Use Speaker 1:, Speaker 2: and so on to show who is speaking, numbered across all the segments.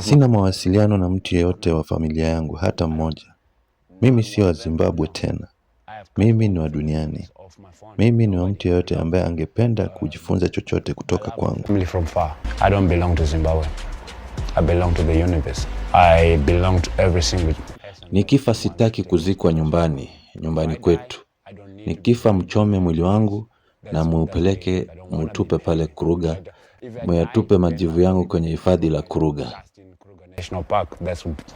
Speaker 1: Sina mawasiliano na mtu yeyote wa familia yangu hata mmoja. Mimi sio wa Zimbabwe tena. Mimi ni wa duniani. Mimi ni wa mtu yeyote ambaye angependa kujifunza chochote kutoka kwangu.
Speaker 2: I don't belong to Zimbabwe. I belong to the universe. I belong to every single.
Speaker 1: Nikifa sitaki kuzikwa nyumbani kwetu. Nikifa mchome mwili wangu na muupeleke mutupe pale Kruger. Muyatupe majivu yangu kwenye hifadhi la Kruger.
Speaker 2: National Park.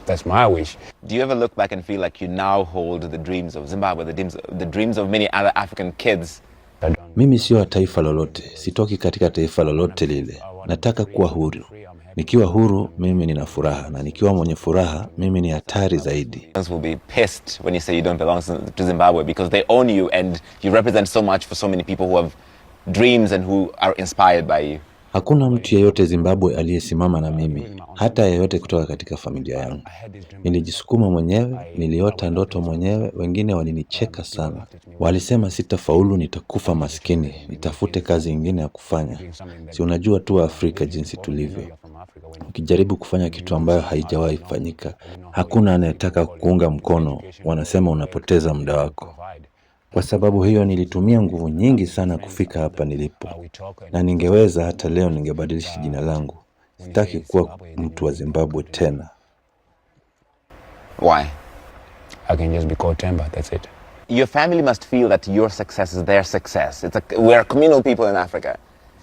Speaker 2: That's my wish.
Speaker 3: Do you ever look back and feel like you now hold the dreams of Zimbabwe, the dreams of many other African kids?
Speaker 1: Mimi sio wa taifa lolote, sitoki katika taifa lolote lile. Nataka kuwa huru. Nikiwa huru, mimi nina furaha, na nikiwa mwenye furaha, mimi ni hatari zaidi.
Speaker 3: Will be pissed when you say you don't belong to Zimbabwe because they own you and you represent so much for so many people who have dreams and who are inspired by you.
Speaker 1: Hakuna mtu yeyote Zimbabwe aliyesimama na mimi, hata yeyote kutoka katika familia yangu. Nilijisukuma mwenyewe, niliota ndoto mwenyewe, wengine walinicheka sana. Walisema sitafaulu, nitakufa maskini, nitafute kazi nyingine ya kufanya. Si unajua tu Afrika jinsi tulivyo. Ukijaribu kufanya kitu ambayo haijawahi fanyika, hakuna anayetaka kuunga mkono, wanasema unapoteza muda wako. Kwa sababu hiyo nilitumia nguvu nyingi sana kufika hapa nilipo. Na ningeweza hata leo ningebadilisha jina langu. Sitaki kuwa mtu wa Zimbabwe tena.
Speaker 3: Why?
Speaker 2: I can just be called Temba, that's it.
Speaker 3: Your family must feel that your success is their success. We're communal people in Africa.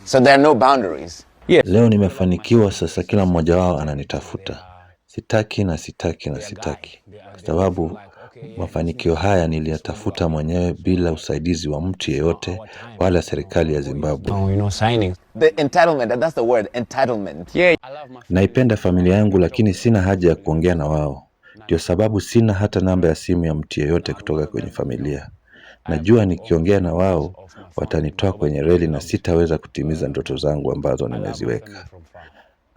Speaker 3: So there are no boundaries.
Speaker 2: Yes.
Speaker 1: Leo nimefanikiwa, sasa kila mmoja wao ananitafuta. Sitaki. Kwa sababu mafanikio haya niliyatafuta mwenyewe bila usaidizi wa mtu yeyote wala serikali ya Zimbabwe.
Speaker 3: The entitlement, and that's the word, entitlement.
Speaker 2: Yeah.
Speaker 1: Naipenda familia yangu, lakini sina haja ya kuongea na wao. Ndio sababu sina hata namba ya simu ya mtu yeyote kutoka kwenye familia. Najua nikiongea na wao watanitoa kwenye reli na sitaweza kutimiza ndoto zangu ambazo nimeziweka.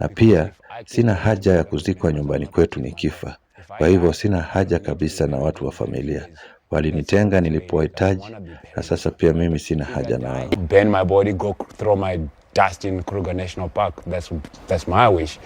Speaker 1: Na pia sina haja ya kuzikwa nyumbani kwetu nikifa. Kwa hivyo sina haja kabisa na watu wa familia. Walinitenga nilipowahitaji, na sasa pia mimi sina haja na wao.
Speaker 2: Burn my body, go throw my dust in Kruger National Park. That's my wish.